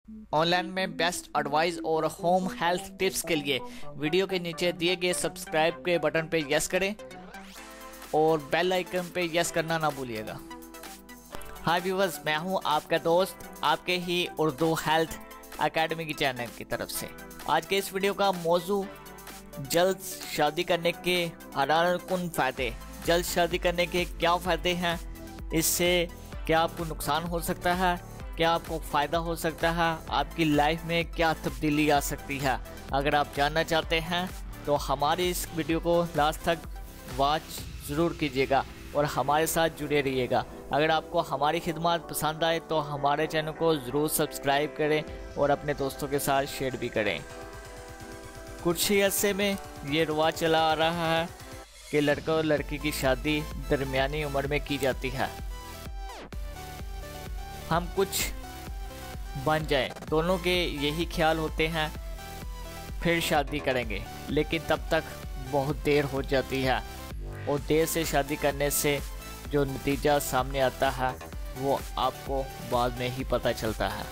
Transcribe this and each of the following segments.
Online में best advice और home health tips के लिए वीडियो के नीचे दिए गए सब्सक्राइब के बटन पे यस करें और बेल आइकन पे यस करना ना भूलिएगा। हाय व्यूअर्स, मैं हूं आपका दोस्त आपके ही उर्दू हेल्थ एकेडमी की चैनल की तरफ से। आज के इस वीडियो का मौजू जल्द शादी करने के हरारकुन फ़ायदे। जल्द शादी करने के क्या फ़ायदे हैं, इससे क्या आपको नुकसान हो सकता है, क्या आपको फ़ायदा हो सकता है, आपकी लाइफ में क्या तब्दीली आ सकती है। अगर आप जानना चाहते हैं तो हमारी इस वीडियो को लास्ट तक वॉच ज़रूर कीजिएगा और हमारे साथ जुड़े रहिएगा। अगर आपको हमारी खिदमत पसंद आए तो हमारे चैनल को ज़रूर सब्सक्राइब करें और अपने दोस्तों के साथ शेयर भी करें। कुछ ही अरसे में ये रिवाज चला आ रहा है कि लड़का और लड़की की शादी दरमियानी उम्र में की जाती है। हम कुछ बन जाएं, दोनों के यही ख्याल होते हैं, फिर शादी करेंगे, लेकिन तब तक बहुत देर हो जाती है और देर से शादी करने से जो नतीजा सामने आता है वो आपको बाद में ही पता चलता है।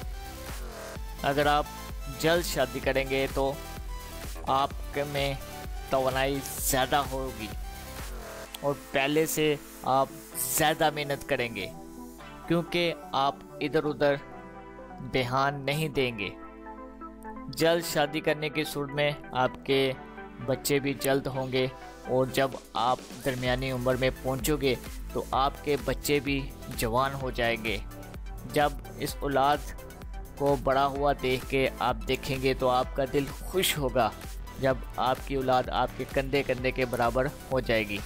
अगर आप जल्द शादी करेंगे तो आप में तवानाई ज़्यादा होगी और पहले से आप ज़्यादा मेहनत करेंगे क्योंकि आप इधर उधर ध्यान नहीं देंगे। जल्द शादी करने की सूरत में आपके बच्चे भी जल्द होंगे और जब आप दरमियानी उम्र में पहुंचोगे तो आपके बच्चे भी जवान हो जाएंगे। जब इस औलाद को बड़ा हुआ देख के आप देखेंगे तो आपका दिल खुश होगा जब आपकी औलाद आपके कंधे कंधे के बराबर हो जाएगी।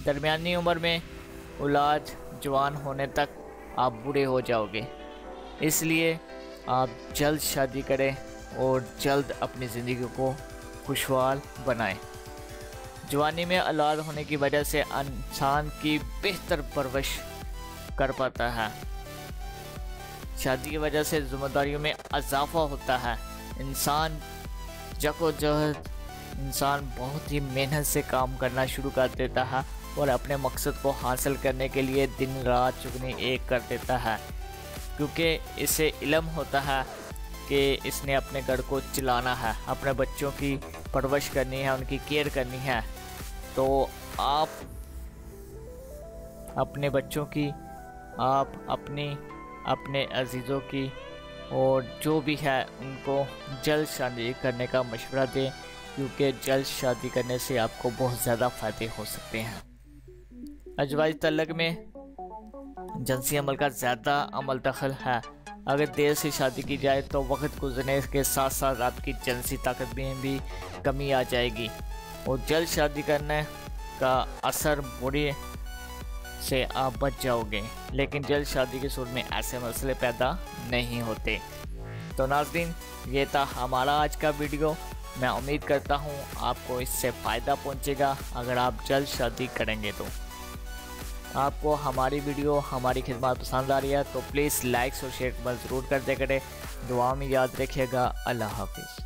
दरमियानी उम्र में औलाद जवान होने तक आप बूढ़े हो जाओगे, इसलिए आप जल्द शादी करें और जल्द अपनी ज़िंदगी को खुशहाल बनाएं। जवानी में औलाद होने की वजह से इंसान की बेहतर परवरिश कर पाता है। शादी की वजह से जिम्मेदारियों में इजाफा होता है। इंसान जद्दोजहद इंसान बहुत ही मेहनत से काम करना शुरू कर देता है और अपने मकसद को हासिल करने के लिए दिन रात चुगनी एक कर देता है, क्योंकि इसे इल्म होता है कि इसने अपने घर को चलाना है, अपने बच्चों की परवरिश करनी है, उनकी केयर करनी है। तो आप अपने बच्चों की, आप अपने अजीज़ों की और जो भी है उनको जल्द शादी करने का मशवरा दें, क्योंकि जल्द शादी करने से आपको बहुत ज़्यादा फ़ायदे हो सकते हैं। अजवाज तलक में जिनसी अमल का ज़्यादा अमल दखल है। अगर देर से शादी की जाए तो वक्त गुजरने के साथ साथ आपकी जिनसी ताकत में भी कमी आ जाएगी और जल्द शादी करने का असर बुरे से आप बच जाओगे, लेकिन जल्द शादी की सूरत में ऐसे मसले पैदा नहीं होते। तो नाज़रीन, ये था हमारा आज का वीडियो। मैं उम्मीद करता हूँ आपको इससे फ़ायदा पहुँचेगा। अगर आप जल्द शादी करेंगे तो आपको हमारी वीडियो, हमारी खिदमत पसंद आ रही है तो प्लीज़ लाइक्स और शेयर ज़रूर कर दे करें। दुआ में याद रखिएगा। अल्लाह हाफिज़।